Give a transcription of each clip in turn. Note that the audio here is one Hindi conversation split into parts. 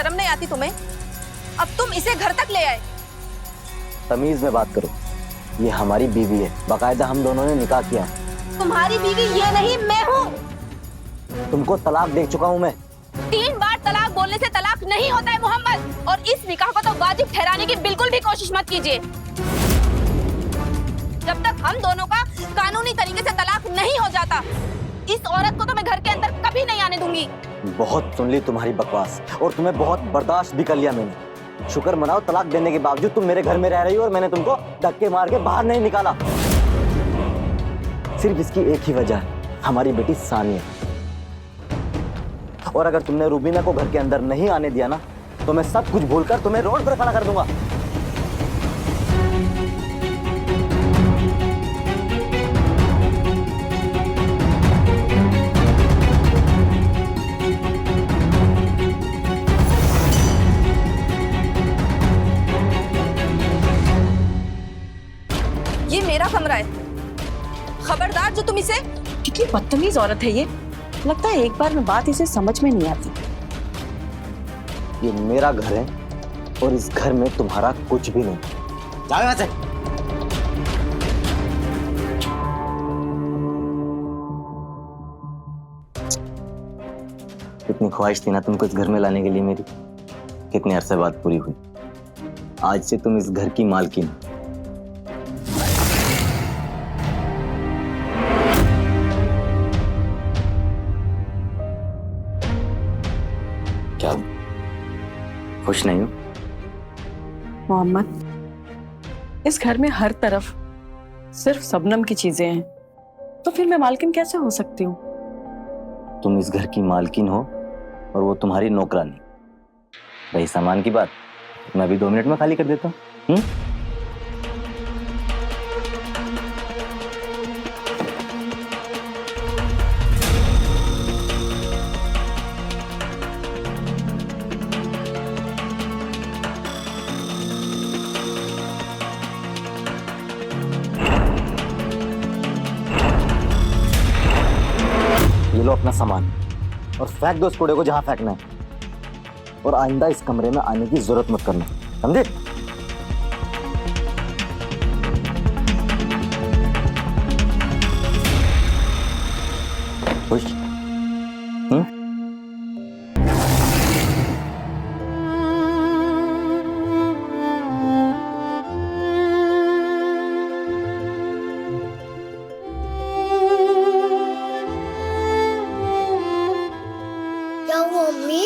शर्म नहीं आती तुम्हें? अब तुम इसे घर तक ले आए। तमीज में बात करो, ये हमारी बीवी है, बाकायदा हम दोनों ने निकाह किया है। तुम्हारी बीवी ये नहीं, मैं हूँ। तुमको तलाक दे चुका हूँ मैं। 3 बार तलाक बोलने से तलाक नहीं होता है मोहम्मद, और इस निकाह को तो वाजिब ठहराने की बिल्कुल भी कोशिश मत कीजिए। जब तक हम दोनों का कानूनी तरीके से तलाक नहीं हो जाता, इस औरत को तो मैं घर के अंदर कभी नहीं आने दूंगी। बहुत सुन ली तुम्हारी बकवास, और तुम्हें बहुत बर्दाश्त भी कर लिया मैंने। शुक्र मनाओ, तलाक देने के बावजूद तुम मेरे घर में रह रही हो और मैंने तुमको धक्के मार के बाहर नहीं निकाला। सिर्फ इसकी एक ही वजह है, हमारी बेटी सानिया। और अगर तुमने रूबीना को घर के अंदर नहीं आने दिया ना, तो मैं सब कुछ भूलकर तुम्हें रोड पर खड़ा कर दूंगा। ये मेरा कमरा है, खबरदार जो तुम इसे। कितनी बदतमीज औरत है ये, लगता है एक बार में बात इसे समझ में नहीं आती। ये मेरा घर है और इस घर में तुम्हारा कुछ भी नहीं। जाओ यहाँ से। कितनी ख्वाहिश थी ना तुमको इस घर में लाने के लिए मेरी, कितने अरसे बाद पूरी हुई। आज से तुम इस घर की मालकिन। क्या खुश नहीं हो? मोहम्मद, इस घर में हर तरफ सिर्फ शबनम की चीजें हैं, तो फिर मैं मालकिन कैसे हो सकती हूँ? तुम इस घर की मालकिन हो और वो तुम्हारी नौकरानी। रही सामान की बात, मैं अभी 2 मिनट में खाली कर देता हूँ। ये लो अपना सामान और फेंक दो उस कूड़े को जहां फेंकना है, और आइंदा इस कमरे में आने की जरूरत मत करना, समझे? खुश? क्या हुआ मम्मी?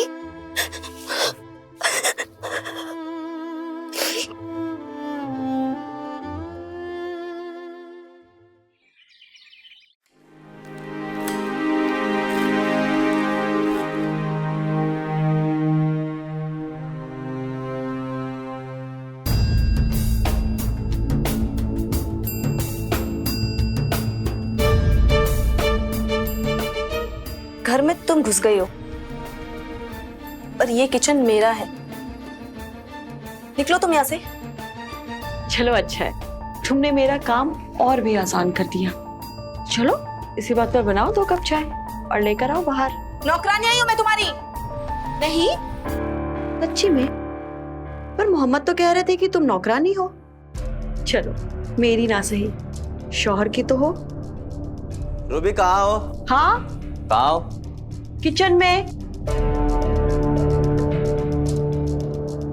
घर में तुम घुस गई हो और ये किचन मेरा है। निकलो तुम यहाँ से। चलो अच्छा है, तुमने मेरा काम और भी आसान कर दिया। चलो इसी बात पर बनाओ 2 कप चाय और लेकर आओ बाहर। नौकरानी आई हूँ मैं तुम्हारी। नहीं, सच्ची में? पर मोहम्मद तो कह रहे थे कि तुम नौकरानी हो। चलो मेरी ना सही, शौहर की तो हो। रूबी कहाँ हो? हाँ, कहाँ हो? किचन में।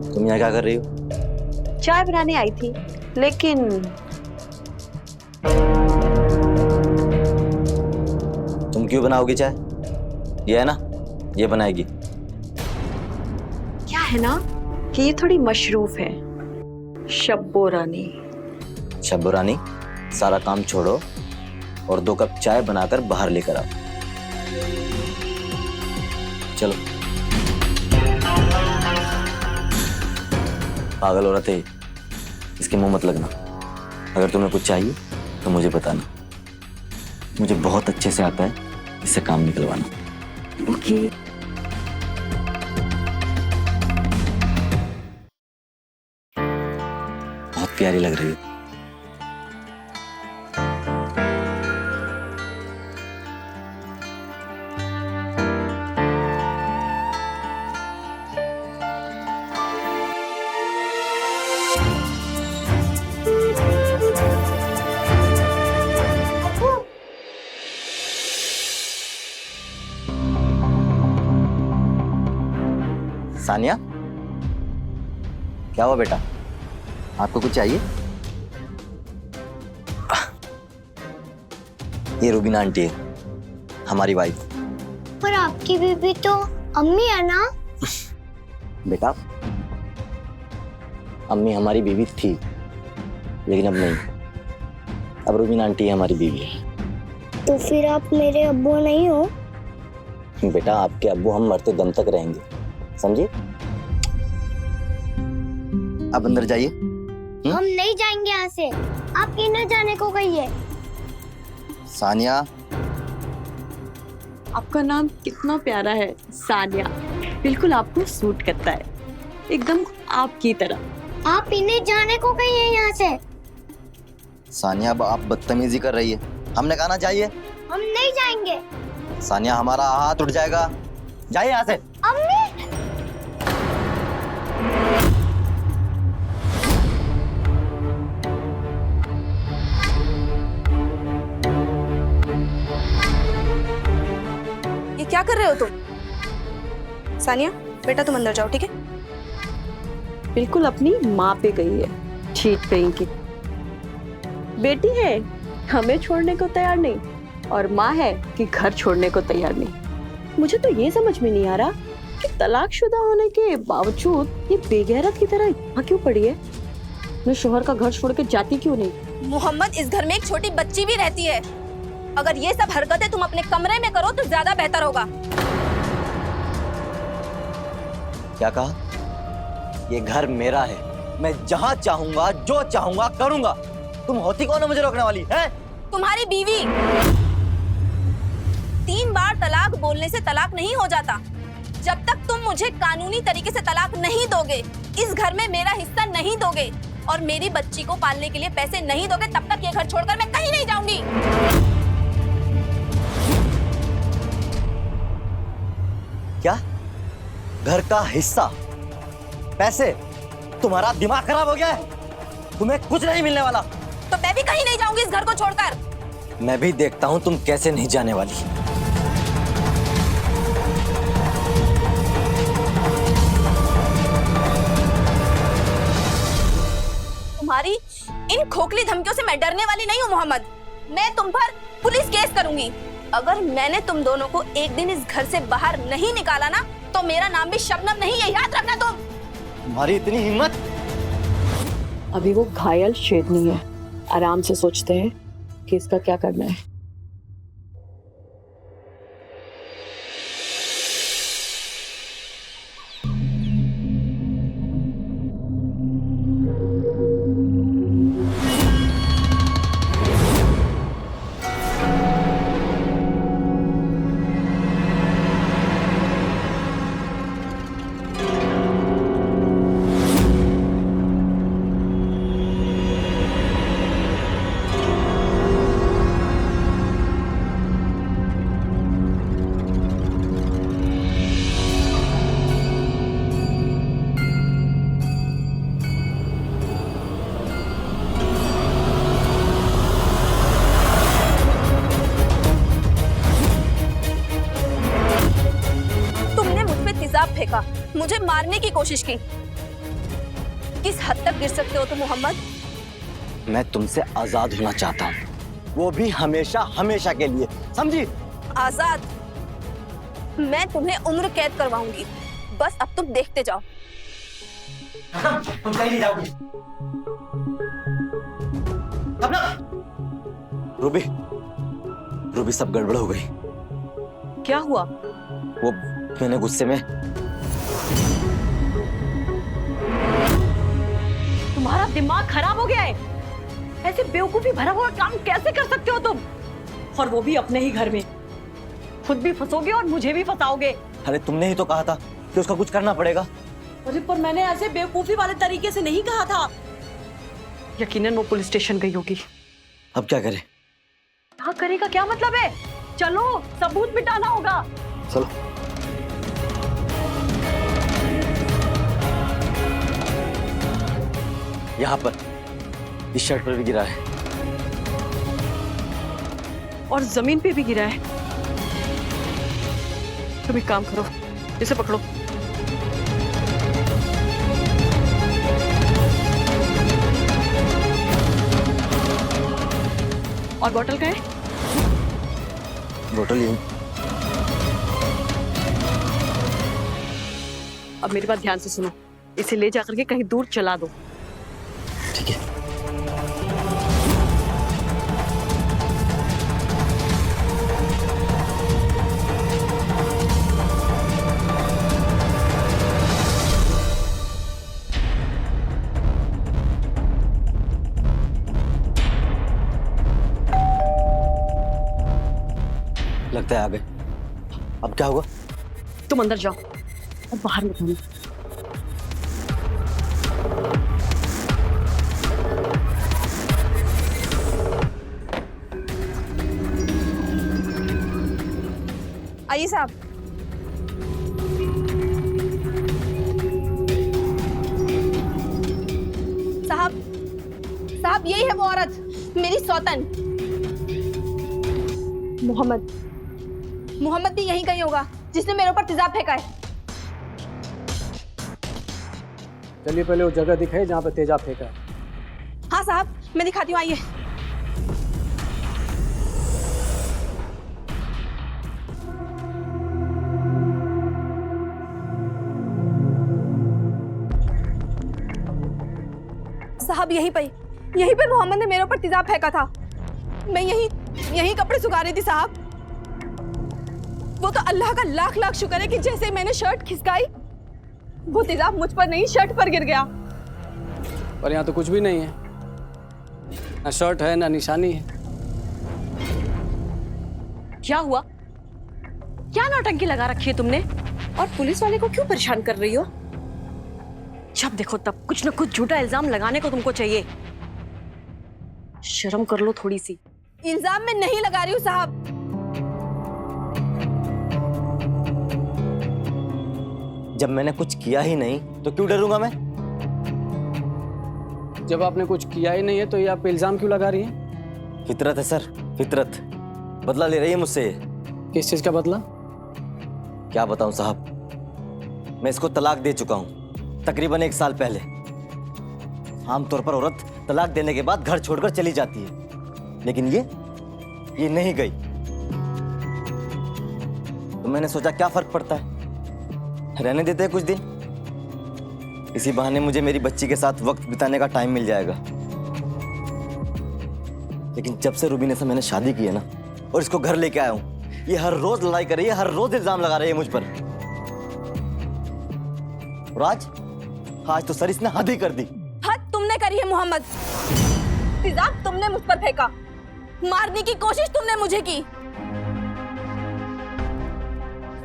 तुम यहाँ क्या कर रही हो? चाय बनाने आई थी, लेकिन तुम क्यों बनाओगी चाय? ये है ना, ये बनाएगी। क्या है ना कि ये थोड़ी मशरूफ है। शब्बो रानी। शब्बो रानी, सारा काम छोड़ो और 2 कप चाय बनाकर बाहर लेकर आओ। चलो। पागल औरत है, इसके मुंह मत लगना। अगर तुम्हें कुछ चाहिए तो मुझे बताना, मुझे बहुत अच्छे से आता है इससे काम निकलवाना। ओके। बहुत प्यारी लग रही है। सानिया, क्या हुआ बेटा? आपको कुछ चाहिए? ये रूबीना आंटी है, हमारी वाइफ। पर आपकी बीबी तो अम्मी है ना? बेटा, अम्मी हमारी बीवी थी, लेकिन अब नहीं। अब रूबीना आंटी है हमारी बीवी। तो फिर आप मेरे अब्बू नहीं हो? बेटा, आपके अब्बू हम मरते दम तक रहेंगे, समझे? आप अंदर जाइए। हम नहीं जाएंगे यहाँ से। आप किन्हें जाने को कहिए? सानिया। आपका नाम कितना प्यारा है, सानिया। बिल्कुल आपको सूट करता है, एकदम आपकी तरह। आप इन्हें जाने को कहिए यहाँ से। सानिया, अब आप बदतमीजी कर रही है। हमने कहा ना जाइए। हम नहीं जाएंगे। सानिया, हमारा हाथ उठ जाएगा। जाइए यहाँ से। अम्मी, ये क्या कर रहे हो तुम? सानिया, बेटा तुम अंदर जाओ, ठीक है? बिल्कुल अपनी माँ पे गई है, ठीक कहीं की। बेटी है, हमें छोड़ने को तैयार नहीं, और माँ है कि घर छोड़ने को तैयार नहीं। मुझे तो ये समझ में नहीं आ रहा कि तलाकशुदा होने के बावजूद ये बेगैरत की तरह यहाँ क्यों पड़ी है। मैं शोहर का घर छोड़ के जाती क्यों नहीं? मोहम्मद, इस घर में एक छोटी बच्ची भी रहती है। अगर ये सब हरकतें तुम अपने कमरे में करो तो ज्यादा बेहतर होगा। क्या कहा? ये घर मेरा है, मैं जहाँ चाहूंगा जो चाहूंगा करूंगा। तुम होती कौन हो मुझे रोकने वाली है? तुम्हारी बीवी। 3 बार तलाक बोलने से तलाक नहीं हो जाता। जब तक तुम मुझे कानूनी तरीके से तलाक नहीं दोगे, इस घर में मेरा हिस्सा नहीं दोगे और मेरी बच्ची को पालने के लिए पैसे नहीं दोगे, तब तक ये घर छोड़कर मैं कहीं नहीं जाऊंगी। क्या? घर का हिस्सा, पैसे? तुम्हारा दिमाग खराब हो गया है? तुम्हें कुछ नहीं मिलने वाला। तो मैं भी कहीं नहीं जाऊंगी इस घर को छोड़कर। मैं भी देखता हूं तुम कैसे नहीं जाने वाली। तुम्हारी इन खोखली धमकियों से मैं डरने वाली नहीं हूँ मोहम्मद। मैं तुम पर पुलिस केस करूंगी। अगर मैंने तुम दोनों को एक दिन इस घर से बाहर नहीं निकाला ना, तो मेरा नाम भी शबनम नहीं है, याद रखना तुम। तुम्हारी इतनी हिम्मत? अभी वो घायल शेरनी है, आराम से सोचते हैं कि इसका क्या करना है। फेंका, मुझे मारने की कोशिश की। किस हद तक गिर सकते हो तुम मोहम्मद? मैं तुमसे आजाद होना चाहता हूँ, वो भी हमेशा हमेशा के लिए, समझी? आजाद? मैं तुम्हें उम्र कैद करवाऊंगी, बस अब तुम देखते जाओ। तुम कहीं नहीं जाओगी। रूबी, रूबी सब गड़बड़ हो गई। क्या हुआ? वो मैंने गुस्से में। तुम्हारा दिमाग खराब हो गया है? ऐसे बेवकूफी भरा हुआ काम कैसे कर सकते हो तुम? और वो भी अपने ही घर में। खुद भी फंसोगे और मुझे भी फंसाओगे। अरे तुमने ही तो कहा था कि उसका कुछ करना पड़ेगा। अरे पर मैंने ऐसे बेवकूफी वाले तरीके से नहीं कहा था। यकीनन वो पुलिस स्टेशन गई होगी। अब क्या करें? क्या करेगा क्या मतलब है? चलो सबूत मिटाना होगा। चलो। यहाँ पर इस शर्ट पर भी गिरा है और जमीन पे भी गिरा है। तुम एक काम करो, इसे पकड़ो। और बोतल का है? बोतल यहीं। अब मेरी बात ध्यान से सुनो, इसे ले जाकर के कहीं दूर चला दो। ठीक है। लगता है आ गए। अब क्या हुआ? तुम अंदर जाओ और बाहर निकलो। आइए साहब। साहब साहब यही है वो औरत, मेरी सौतन। मोहम्मद भी यहीं कहीं होगा जिसने मेरे ऊपर तेजाब फेंका है। चलिए पहले वो जगह दिखाए जहाँ पे तेजाब फेंका है। हाँ साहब, मैं दिखाती हूँ, आइए। साहब यहीं पे मोहम्मद ने मेरे ऊपर तेजाब फेंका था। मैं यहीं कपड़े सुखा रही थी साहब। वो तो अल्लाह का लाख लाख शुक्र है कि जैसे मैंने शर्ट खिसकाई वो तेजाब मुझ पर नहीं शर्ट पर गिर गया। पर यहाँ तो कुछ भी नहीं है, ना शर्ट है ना निशानी है। क्या हुआ? क्या नौटंकी लगा रखी है तुमने? और पुलिस वाले को क्यों परेशान कर रही हो? जब देखो तब कुछ न कुछ झूठा इल्जाम लगाने को तुमको चाहिए। शर्म कर लो थोड़ी सी। इल्जाम मैं नहीं लगा रही हूँ साहब। जब मैंने कुछ किया ही नहीं तो क्यों डरूंगा मैं? जब आपने कुछ किया ही नहीं है तो ये आप पे इल्जाम क्यों लगा रही हैं? फितरत है सर, फितरत। बदला ले रही है मुझसे ये। किस चीज का बदला? क्या बताऊं साहब, मैं इसको तलाक दे चुका हूं तकरीबन 1 साल पहले। आमतौर पर औरत तलाक देने के बाद घर छोड़कर चली जाती है, लेकिन ये नहीं गई। तो मैंने सोचा क्या फर्क पड़ता है, रहने देते हैं कुछ दिन। इसी बहाने मुझे मेरी बच्ची के साथ वक्त बिताने का टाइम मिल जाएगा। लेकिन जब से रुबीना से मैंने शादी की है ना और इसको घर लेके आया हूं, ये हर रोज लड़ाई कर रही है, हर रोज इल्जाम लगा रही है मुझ पर। और आज तो सर इसने हद ही कर दी। हद तुमने करी है मोहम्मद। तेजाब तुमने मुझ पर फेंका, मारने की कोशिश तुमने मुझे की।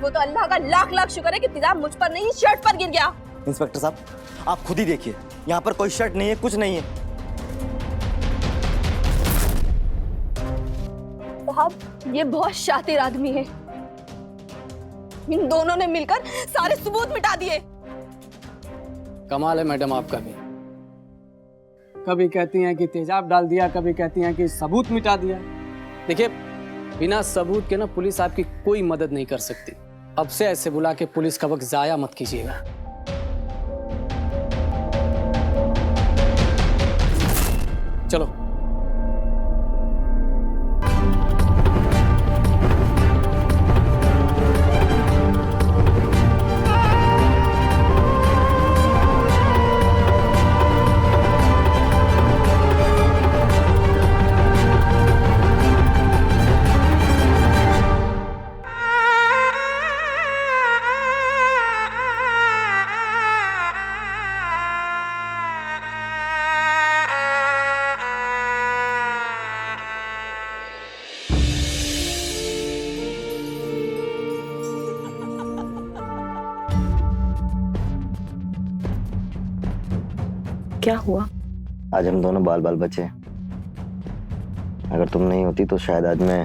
वो तो अल्लाह का लाख लाख शुक्र है कि तेजाब मुझ पर नहीं शर्ट पर गिर गया। इंस्पेक्टर साहब आप खुद ही देखिए, यहाँ पर कोई शर्ट नहीं है, कुछ नहीं है। साहब ये बहुत शातिर आदमी है। इन दोनों ने मिलकर सारे सबूत मिटा दिए। कमाल है मैडम आपका भी। कभी कहती हैं कि तेजाब डाल दिया, कभी कहती हैं कि सबूत मिटा दिया। देखिए बिना सबूत के ना पुलिस आपकी कोई मदद नहीं कर सकती। अब से ऐसे बुला के पुलिस का वक्त जाया मत कीजिएगा। चलो क्या हुआ? आज हम दोनों बाल बाल बचे। अगर तुम नहीं होती तो शायद आज मैं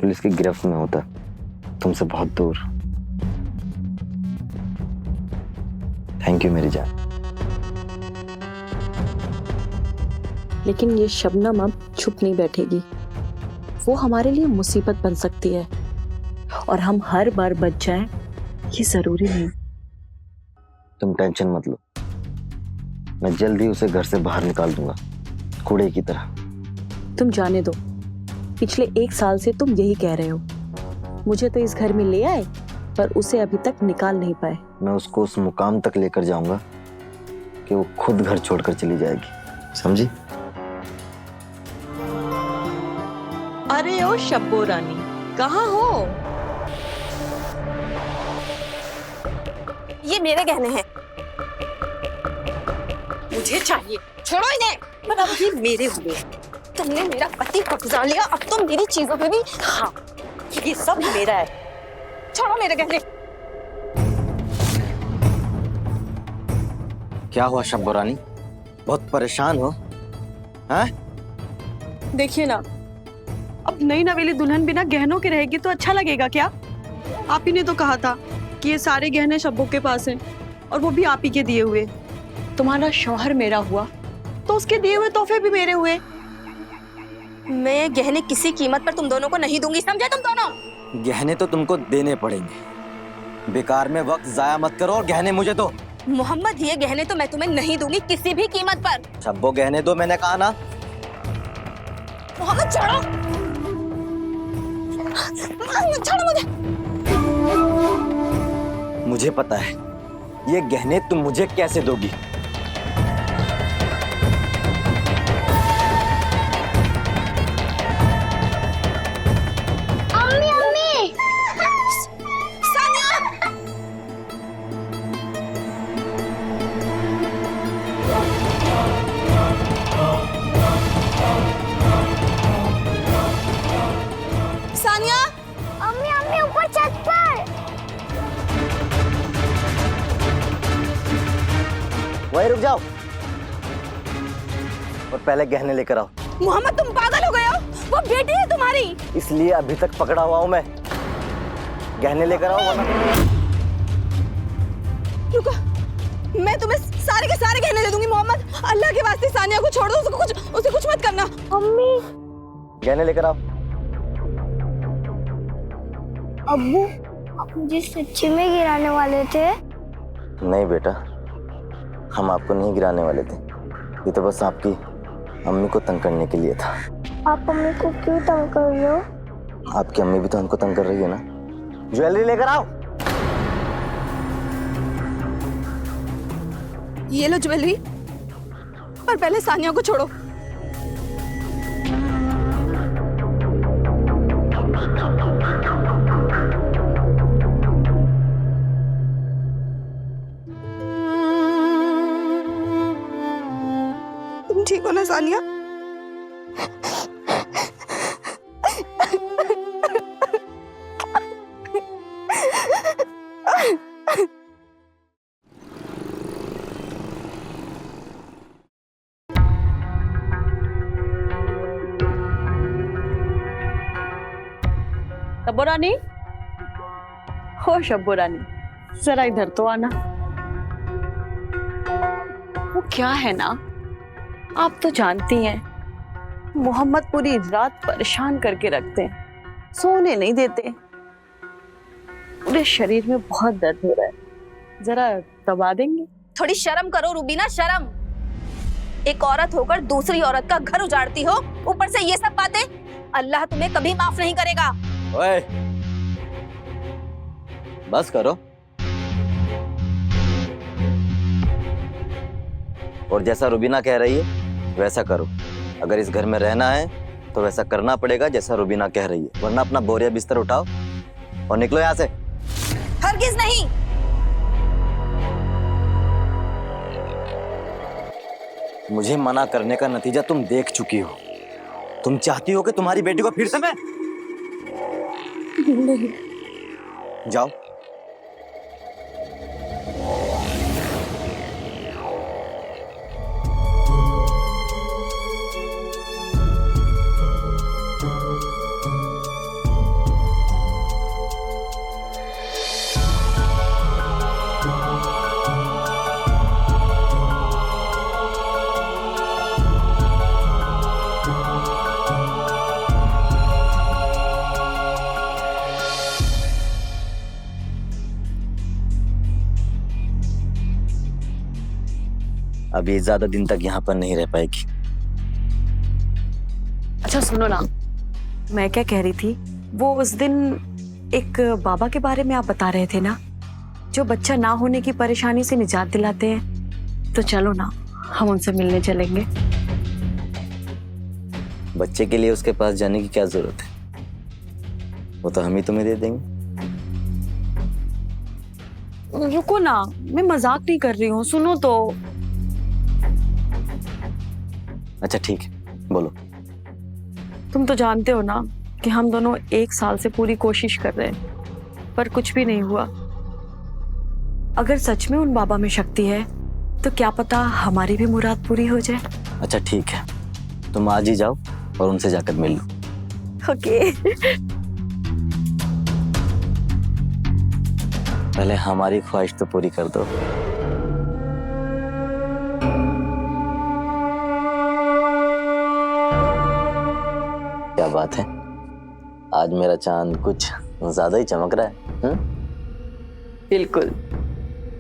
पुलिस की गिरफ्त में होता, तुमसे बहुत दूर। थैंक यू मेरी जान। लेकिन ये शबनम अब चुप नहीं बैठेगी। वो हमारे लिए मुसीबत बन सकती है और हम हर बार बच जाएं ये जरूरी नहीं। तुम टेंशन मत लो, मैं जल्द ही उसे घर से बाहर निकाल दूंगा, कूड़े की तरह। तुम जाने दो, पिछले 1 साल से तुम यही कह रहे हो। मुझे तो इस घर में ले आए पर उसे अभी तक निकाल नहीं पाए। मैं उसको उस मुकाम तक लेकर जाऊंगा कि वो खुद घर छोड़कर चली जाएगी, समझी? अरे ओ शब्बो रानी, कहाँ हो? ये मेरे गहने हैं। मुझे चाहिए। छोड़ो इन्हें। पर अब ये मेरे हुए। तुमने मेरा पति कब्जा लिया, अब तुम मेरी चीजों पे भी। हाँ, ये सब मेरा है। छोड़ो मेरे गहने। क्या हुआ शब्बो रानी, बहुत परेशान हो? हैं? देखिए ना, अब नई नवेली दुल्हन बिना गहनों के रहेगी तो अच्छा लगेगा क्या? आप ही ने तो कहा था कि ये सारे गहने शब्बो के पास हैं और वो भी आप ही के दिए हुए। तुम्हारा शौहर मेरा हुआ तो उसके दिए हुए तोहफे भी मेरे हुए। मैं गहने किसी कीमत पर तुम दोनों को नहीं दूंगी, समझे तुम दोनों? गहने तो तुमको देने पड़ेंगे, बेकार में वक्त जाया मत करो और गहने मुझे दो। मोहम्मद, ये गहने तो मैं तुम्हें नहीं दूंगी किसी भी कीमत पर। शब्बो गहने दो, मैंने कहा ना। मोहम्मद छोड़ो, छोड़ो मुझे। मुझे पता है ये गहने तुम मुझे कैसे दोगी। अम्मी अम्मी सानिया! सानिया! अम्मी अम्मी ऊपर छत पर। वहीं रुक जाओ और पहले गहने लेकर आओ। मोहम्मद, तुम पागल हो गए हो? वो बेटी है तुम्हारी। इसलिए अभी तक पकड़ा हुआ हूं मैं। गहने लेकर आओ वरना। रुको, मैं तुम्हें सारे के सारे गहने दे दूंगी। मोहम्मद, अल्लाह के वास्ते सानिया को छोड़ दो, उसे कुछ मत करना। अम्मी गहने लेकर आओ। अब्बू, आप मुझे सच्ची में गिराने वाले थे? नहीं बेटा, हम आपको नहीं गिराने वाले थे, ये तो बस आपकी अम्मी को तंग करने के लिए था। आप अम्मी को क्यों तंग कर रहे हो? आपकी अम्मी भी तो हमको तंग कर रही है ना। ज्वेलरी लेकर आओ। ये लो ज्वेलरी, पर पहले सानिया को छोड़ो। तुम ठीक हो ना सानिया? शब्बो रानी, हो शब्बो रानी, जरा इधर तो आना। वो क्या है ना, आप तो जानती हैं मोहम्मद पूरी रात परेशान करके रखते हैं, सोने नहीं देते। पूरे शरीर में बहुत दर्द हो रहा है, जरा दबा देंगे? थोड़ी शर्म करो रूबीना, शर्म। एक औरत होकर दूसरी औरत का घर उजाड़ती हो, ऊपर से ये सब बातें। अल्लाह तुम्हें कभी माफ नहीं करेगा। ओए, बस करो। और जैसा रुबीना कह रही है वैसा करो। अगर इस घर में रहना है तो वैसा करना पड़ेगा जैसा रुबीना कह रही है, वरना अपना बोरिया बिस्तर उठाओ और निकलो यहाँ से। हरगिज नहीं। मुझे मना करने का नतीजा तुम देख चुकी हो। तुम चाहती हो कि तुम्हारी बेटी को फिर से मैं नहीं। जाओ। अब ये ज्यादा दिन तक यहाँ पर नहीं रह पाएगी। अच्छा सुनो ना, मैं क्या कह रही थी, वो उस दिन एक बाबा के बारे में आप बता रहे थे ना, जो बच्चा ना होने की परेशानी से निजात दिलाते हैं। तो चलो ना, हम उनसे मिलने चलेंगे। बच्चे के लिए उसके पास जाने की क्या जरूरत है, वो तो हम ही तुम्हें दे देंगे। रुको ना, मैं मजाक नहीं कर रही हूँ, सुनो तो। अच्छा ठीक है, बोलो। तुम तो जानते हो ना कि हम दोनों 1 साल से पूरी कोशिश कर रहे हैं, पर कुछ भी नहीं हुआ। अगर सच में उन बाबा में शक्ति है तो क्या पता हमारी भी मुराद पूरी हो जाए। अच्छा ठीक है, तुम आज ही जाओ और उनसे जाकर मिल लो। ओके। पहले हमारी ख्वाहिश तो पूरी कर दो। क्या बात है, आज मेरा चांद कुछ ज्यादा ही चमक रहा है। बिल्कुल,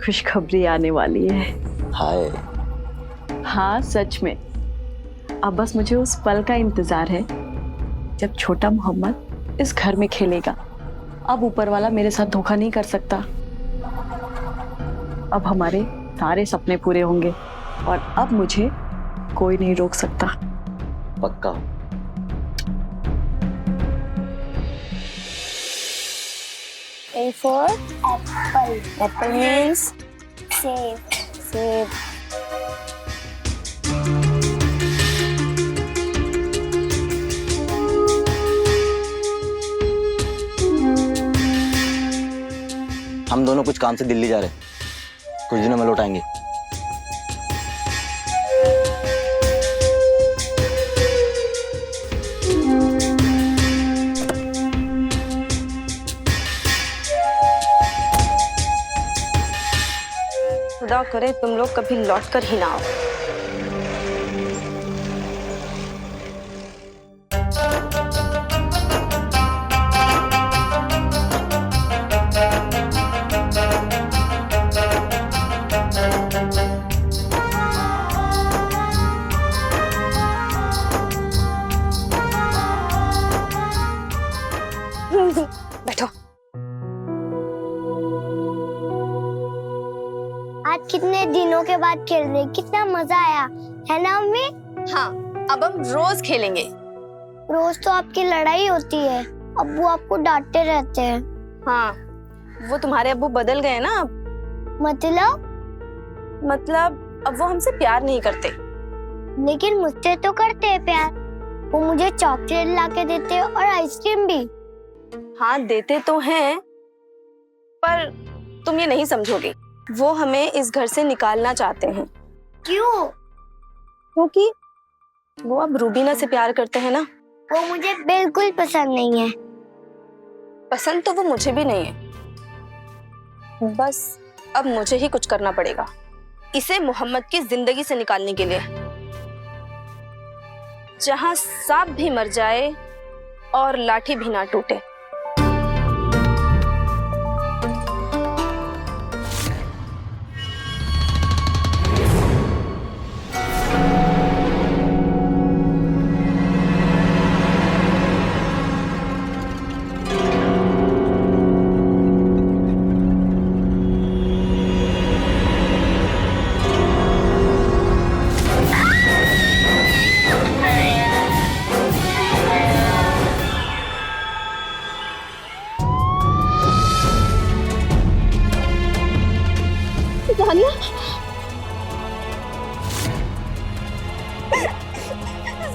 खुशखबरी आने वाली है। हाय। हाँ सच में। अब बस मुझे उस पल का इंतजार है जब छोटा मोहम्मद इस घर में खेलेगा। अब ऊपर वाला मेरे साथ धोखा नहीं कर सकता। अब हमारे सारे सपने पूरे होंगे और अब मुझे कोई नहीं रोक सकता। पक्का। A for apple. Apple means Save. सेब। हम दोनों कुछ काम से दिल्ली जा रहे हैं, कुछ दिनों में लौट आएंगे। खुदा करे तुम लोग कभी लौट कर ही ना आओ। बैठो। आज कितने दिनों के बाद खेल रहे, कितना मजा आया है ना मम्मी? हाँ, अब हम रोज खेलेंगे। रोज तो आपकी लड़ाई होती है, अब्बू आपको डांटते रहते हैं। हाँ, वो तुम्हारे अब्बू बदल गए ना अब। मतलब अब वो हमसे प्यार नहीं करते। लेकिन मुझसे तो करते हैं प्यार। वो मुझे चॉकलेट ला के देते हैं और आइसक्रीम भी। हाँ देते तो हैं, पर तुम ये नहीं समझोगे। वो हमें इस घर से निकालना चाहते हैं। क्यों? क्योंकि वो अब रूबीना से प्यार करते हैं ना। वो मुझे बिल्कुल पसंद नहीं है। पसंद तो वो मुझे भी नहीं है, बस अब मुझे ही कुछ करना पड़ेगा इसे मोहम्मद की जिंदगी से निकालने के लिए। जहां सांप भी मर जाए और लाठी भी ना टूटे।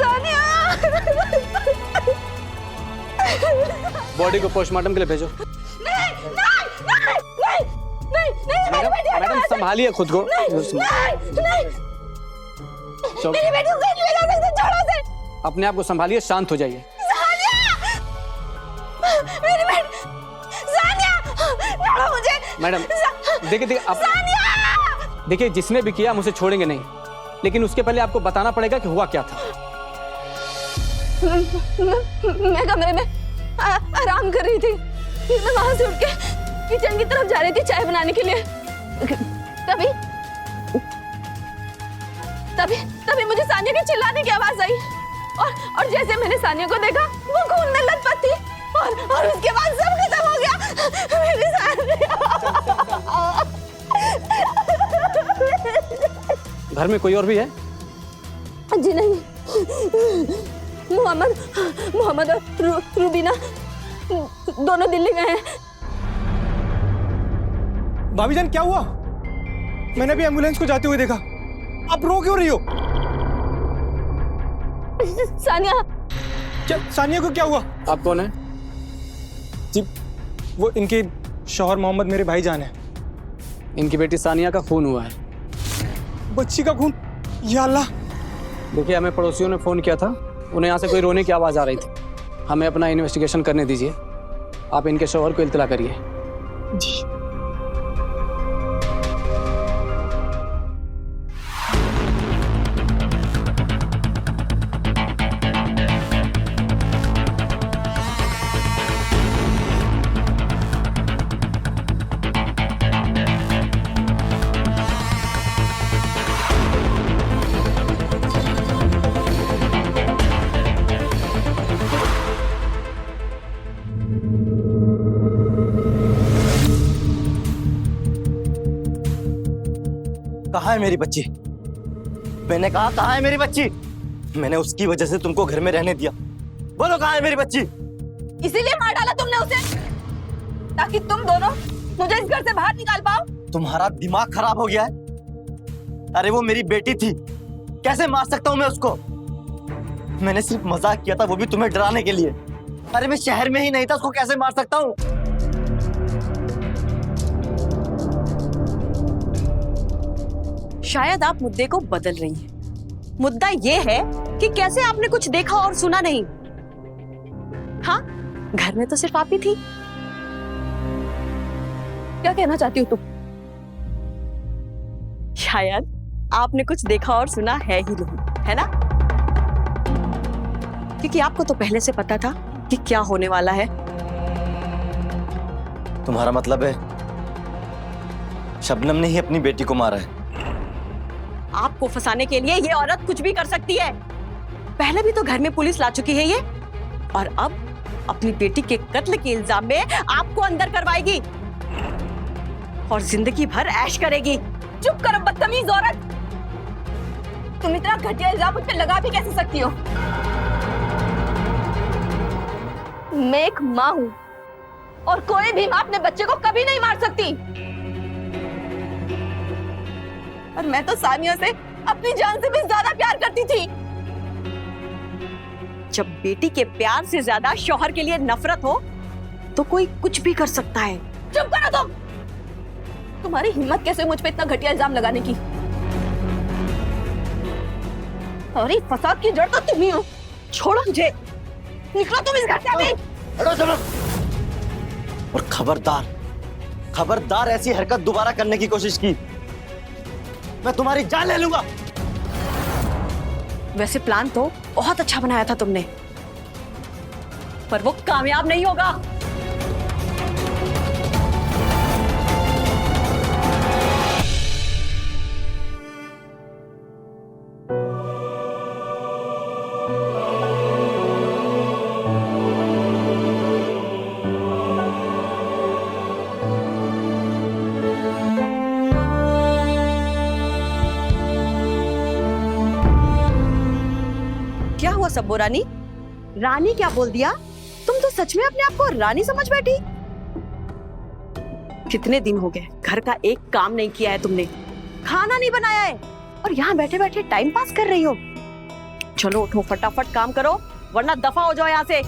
जानिया, बॉडी को पोस्टमार्टम के लिए भेजो। मैडम संभालिए खुद को। अपने आप को संभालिए, शांत हो जाइए। मैडम देखिए देखिए, जिसने भी किया हम उसे छोड़ेंगे नहीं, लेकिन उसके पहले आपको बताना पड़ेगा कि हुआ क्या था। मैं कमरे में आराम कर रही थी। मैं वहां से उठ के किचन की तरफ जा रही थी चाय बनाने के लिए। तभी तभी तभी मुझे सानिया के चिल्लाने की आवाज आई। और जैसे मैंने सानिया को देखा वो खून में लथपथ थी और उसके बाद सब खत्म हो गया। मेरी सानिया। घर में कोई और भी है? जी नहीं, मोहम्मद और रूबीना दोनों दिल्ली गए हैं। भाभी जान क्या हुआ? मैंने भी एम्बुलेंस को जाते हुए देखा। आप रो क्यों रही हो? सानिया। क्या सानिया को क्या हुआ? आप कौन है? जी वो इनके शौहर मोहम्मद मेरे भाईजान है। इनकी बेटी सानिया का खून हुआ है। बच्ची का खून? या अल्लाह। देखिए, हमें पड़ोसियों ने फ़ोन किया था, उन्हें यहाँ से कोई रोने की आवाज़ आ रही थी। हमें अपना इन्वेस्टिगेशन करने दीजिए। आप इनके शौहर को इत्तला करिए। जी। कहाँ है मेरी बच्ची? मैंने कहा कहाँ है मेरी बच्ची? मैंने उसकी वजह से तुमको घर में रहने दिया। बोलो कहाँ है मेरी बच्ची? इसीलिए मार डाला तुमने उसे, ताकि तुम दोनों मुझे इस घर से बाहर निकाल पाओ। तुम्हारा दिमाग खराब हो गया है? अरे वो मेरी बेटी थी, कैसे मार सकता हूँ मैं उसको? मैंने सिर्फ मजाक किया था, वो भी तुम्हें डराने के लिए। अरे मैं शहर में ही नहीं था, उसको कैसे मार सकता हूँ? शायद आप मुद्दे को बदल रही हैं। मुद्दा ये है कि कैसे आपने कुछ देखा और सुना नहीं। हाँ, घर में तो सिर्फ आप ही थी। क्या कहना चाहती हो तुम? शायद आपने कुछ देखा और सुना है ही नहीं, है ना? क्योंकि आपको तो पहले से पता था कि क्या होने वाला है। तुम्हारा मतलब है शबनम ने ही अपनी बेटी को मारा है? आपको फंसाने के लिए ये औरत कुछ भी कर सकती है। पहले भी तो घर में पुलिस ला चुकी है ये, और अब अपनी बेटी के कत्ल के इल्जाम में आपको अंदर करवाएगी और जिंदगी भर ऐश करेगी। चुप करो बदतमीज औरत। तुम इतना घटिया इल्जाम मुझ पे लगा भी कैसे सकती हो? मैं एक माँ हूँ और कोई भी माँ अपने बच्चे को कभी नहीं मार सकती। और मैं तो सानिया से अपनी जान से भी ज्यादा प्यार करती थी। जब बेटी के प्यार से ज्यादा शौहर के लिए नफरत हो तो कोई कुछ भी कर सकता है। चुप करो तुम। तुम्हारी हिम्मत कैसे मुझ पे इतना घटिया इल्जाम लगाने की? और इस फसाद की जड़ तो तुम ही हो। छोड़ो मुझे, निकलो तुम इस घर से अभी। हटो चलो। और खबरदार ऐसी हरकत दोबारा करने की कोशिश की, मैं तुम्हारी जान ले लूंगा। वैसे प्लान तो बहुत अच्छा बनाया था तुमने, पर वो कामयाब नहीं होगा। क्या हुआ सब्बो रानी? रानी क्या बोल दिया? तुम तो सच में अपने आप को रानी समझ बैठी। कितने दिन हो गए घर का एक काम नहीं किया है तुमने, खाना नहीं बनाया है, और यहाँ बैठे बैठे टाइम पास कर रही हो। चलो उठो, फटाफट काम करो, वरना दफा हो जाओ यहाँ से।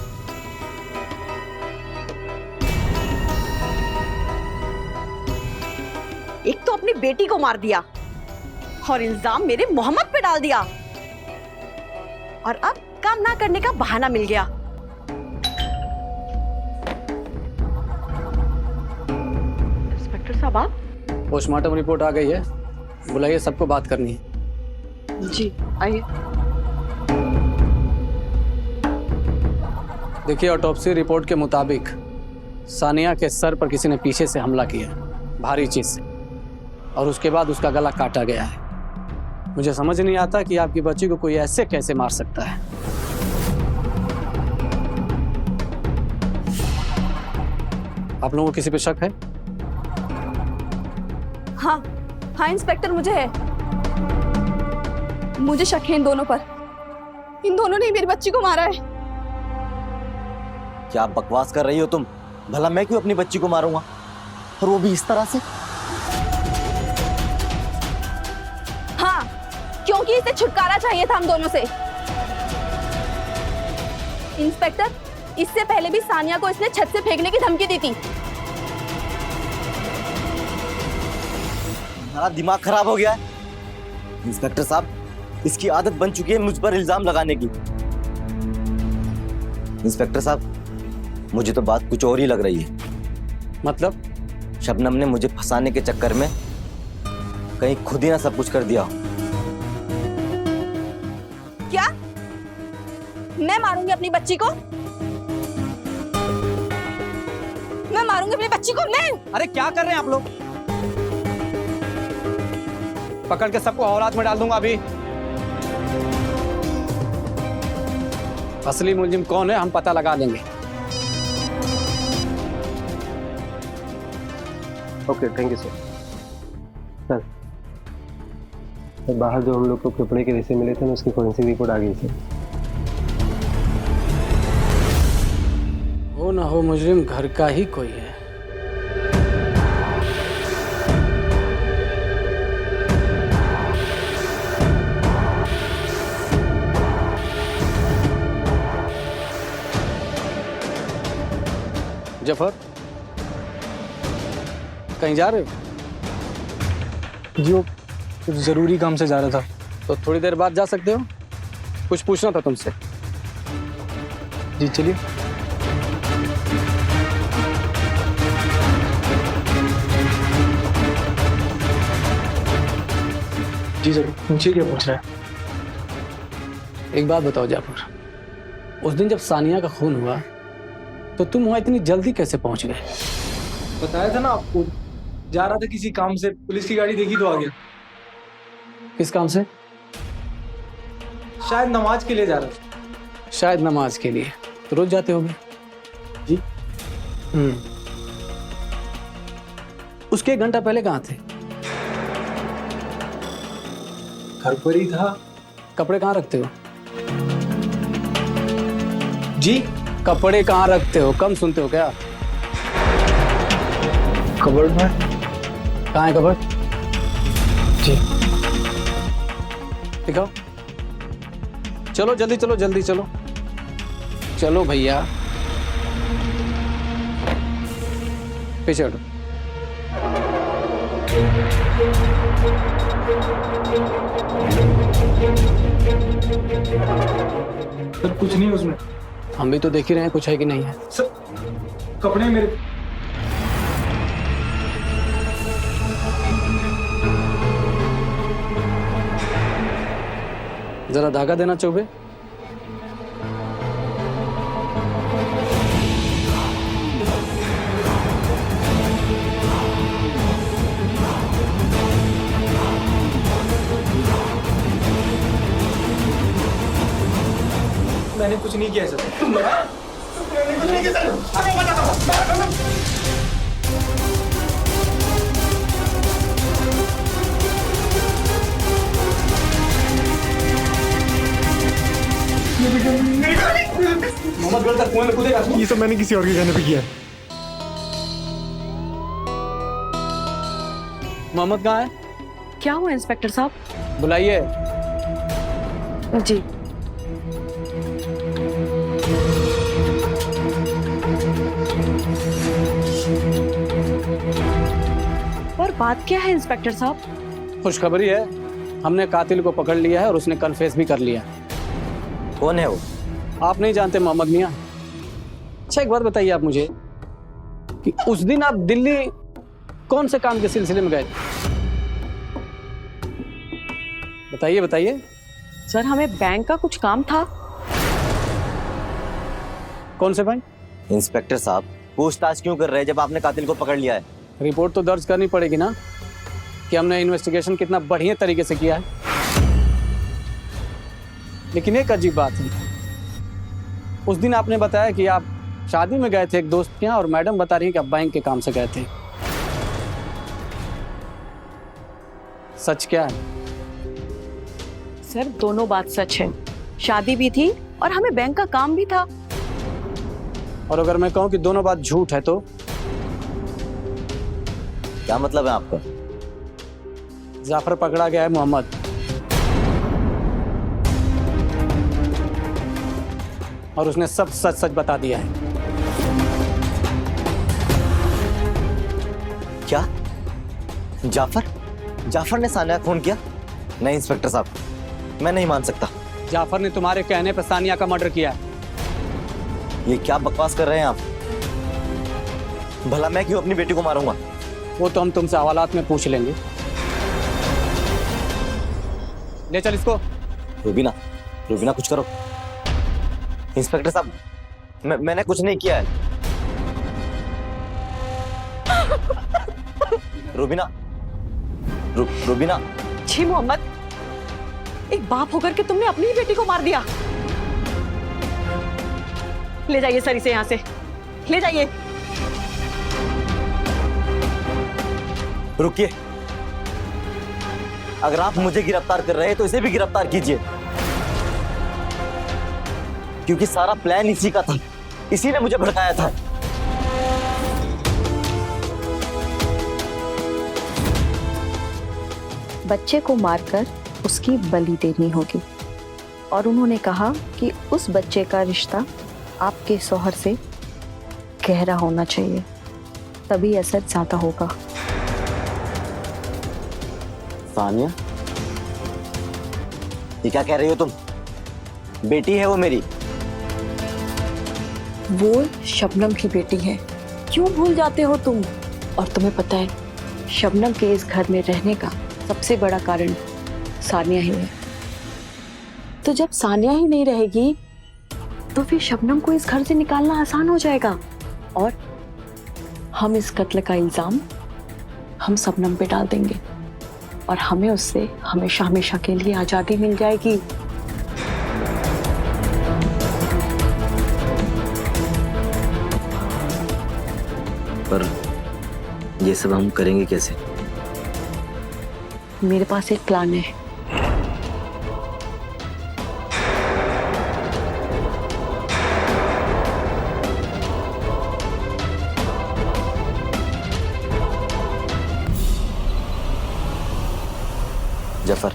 एक तो अपनी बेटी को मार दिया और इल्जाम मेरे मोहम्मद पे डाल दिया, और अब काम ना करने का बहाना मिल गया। इंस्पेक्टर साहब आप? पोस्टमार्टम रिपोर्ट आ गई है, बुलाइए, सबको बात करनी है। जी आइए। देखिए, ऑटोप्सी रिपोर्ट के मुताबिक सानिया के सर पर किसी ने पीछे से हमला किया, भारी चीज से, और उसके बाद उसका गला काटा गया है। मुझे समझ नहीं आता कि आपकी बच्ची को कोई ऐसे कैसे मार सकता है। आप लोगों को किसी पे शक है? हाँ हाँ इंस्पेक्टर, मुझे शक है इन दोनों पर। इन दोनों ने ही मेरी बच्ची को मारा है। क्या बकवास कर रही हो तुम? भला मैं क्यों अपनी बच्ची को मारूंगा, और वो भी इस तरह से? हाँ, क्योंकि इसे छुटकारा चाहिए था हम दोनों से। इंस्पेक्टर, इससे पहले भी सानिया को इसने छत से फेंकने की धमकी दी थी। तुम्हारा दिमाग खराब हो गया है इंस्पेक्टर साहब। इसकी आदत बन चुकी है मुझ पर इल्जाम लगाने की। इंस्पेक्टर साहब, मुझे तो बात कुछ और ही लग रही है। मतलब? शबनम ने मुझे फंसाने के चक्कर में कहीं खुद ही ना सब कुछ कर दिया। क्या मैं मारूंगी अपनी बच्ची को? मैं मारूंगी अपनी बच्ची को? मैं? अरे क्या कर रहे हैं आप लोग? पकड़ के सबको औलाद में डाल दूंगा अभी। असली मुलजिम कौन है हम पता लगा लेंगे। Okay, thank you sir. Sir, बाहर जो हम लोग को कपड़े के रेसे मिले थे ना, उसकी फॉरेंसिक रिपोर्ट आ गई सर। हो ना हो मुजरिम घर का ही कोई है। जफर, कहीं जा रहे हो? जी वो कुछ जरूरी काम से जा रहा था। तो थोड़ी देर बाद जा सकते हो, कुछ पूछना था तुमसे। जी चलिए। जी सर, पूछिए क्या पूछ रहा है? एक बात बताओ जाफर, उस दिन जब सानिया का खून हुआ तो तुम वहां इतनी जल्दी कैसे पहुंच गए? बताया था ना आपको, जा रहा था किसी काम से, पुलिस की गाड़ी देखी तो आ गया। किस काम से? शायद नमाज के लिए जा रहा था। शायद नमाज के लिए। तो रोज जाते होगे? जी। उसके 1 घंटा पहले कहाँ थे? घर पर ही था। कपड़े कहाँ रखते हो? जी। कपड़े कहाँ रखते हो? कम सुनते हो क्या? कबर्ड में। कहाँ है कबर्ड? जी। दिखाओ। चलो जल्दी चलो, जल्दी चलो, चलो भैया, पीछे हटो। सर कुछ नहीं है उसमें। हम भी तो देख ही रहे हैं कुछ है कि नहीं है। सर कपड़े मेरे। जरा धागा देना चौबे। मैंने कुछ नहीं किया सर। मोहम्मद गलत कुएं में कूदेगा। ये सब मैंने किसी और के कहने पे किया है। मोहम्मद कहाँ है? क्या हुआ इंस्पेक्टर साहब? बुलाइए। जी। और बात क्या है इंस्पेक्टर साहब? खुशखबरी है, हमने कातिल को पकड़ लिया है और उसने कन्फेस भी कर लिया। कौन है वो? आप नहीं जानते मोहम्मद मियाँ? अच्छा एक बात बताइए आप मुझे कि उस दिन आप दिल्ली कौन से काम के सिलसिले में गए? बताइए बताइए। सर हमें बैंक का कुछ काम था। कौन से बैंक? इंस्पेक्टर साहब, पूछताछ क्यों कर रहे हैं जब आपने कातिल को पकड़ लिया है? रिपोर्ट तो दर्ज करनी पड़ेगी ना कि हमने इन्वेस्टिगेशन कितना बढ़िया तरीके से किया है। लेकिन एक अजीब बात है, उस दिन आपने बताया कि आप शादी में गए थे एक दोस्त के यहाँ, और मैडम बता रही है कि आप बैंक के काम से गए थे। सच क्या है? सर दोनों बात सच है, शादी भी थी और हमें बैंक का काम भी था। और अगर मैं कहूँ कि दोनों बात झूठ है तो? क्या मतलब है आपका? जाफर पकड़ा गया है मोहम्मद। और उसने सब सच सच बता दिया है। क्या? जाफर? जाफर ने सानिया को खून किया? नहीं इंस्पेक्टर साहब, मैं नहीं मान सकता। जाफर ने तुम्हारे कहने पर सानिया का मर्डर किया है। ये क्या बकवास कर रहे हैं आप? भला मैं क्यों अपनी बेटी को मारूंगा? वो तो हम तुमसे हवालात में पूछ लेंगे। ले चल इसको। रूबीना, रूबीना कुछ करो। इंस्पेक्टर साहब, मैंने कुछ नहीं किया है। रूबीना, रूबीना। छी मोहम्मद, एक बाप होकर के तुमने अपनी ही बेटी को मार दिया। ले जाइए सर इसे यहाँ से, ले जाइए। रुकिए, अगर आप मुझे गिरफ्तार कर रहे हैं तो इसे भी गिरफ्तार कीजिए, क्योंकि सारा प्लान इसी का था, इसी ने मुझे भड़काया था। बच्चे को मारकर उसकी बलि देनी होगी, और उन्होंने कहा कि उस बच्चे का रिश्ता आपके शौहर से गहरा होना चाहिए, तभी असर ज्यादा होगा। सानिया, ये क्या कह रही हो तुम? बेटी है वो मेरी। वो शबनम की बेटी है, क्यों भूल जाते हो तुम? और तुम्हें पता है, शबनम के इस घर में रहने का सबसे बड़ा कारण सानिया ही है। तो जब सानिया ही नहीं रहेगी तो फिर शबनम को इस घर से निकालना आसान हो जाएगा, और हम इस कत्ल का इल्जाम हम शबनम पे डाल देंगे, और हमें उससे हमेशा हमेशा के लिए आजादी मिल जाएगी। पर ये सब हम करेंगे कैसे? मेरे पास एक प्लान है। जफर,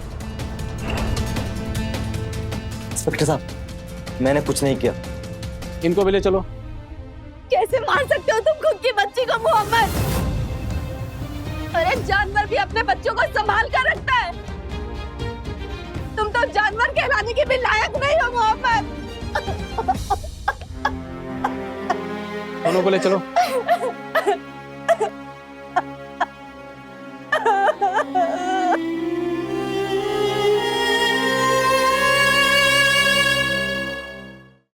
इंस्पेक्टर साहब, मैंने कुछ नहीं किया। इनको भी ले चलो। कैसे मार सकते हो तुम खुद की बच्ची को मोहम्मद? अरे जानवर भी अपने बच्चों को संभाल कर रखता है, तुम तो जानवर कहलाने के भी लायक नहीं हो मोहम्मद। दोनों को ले चलो।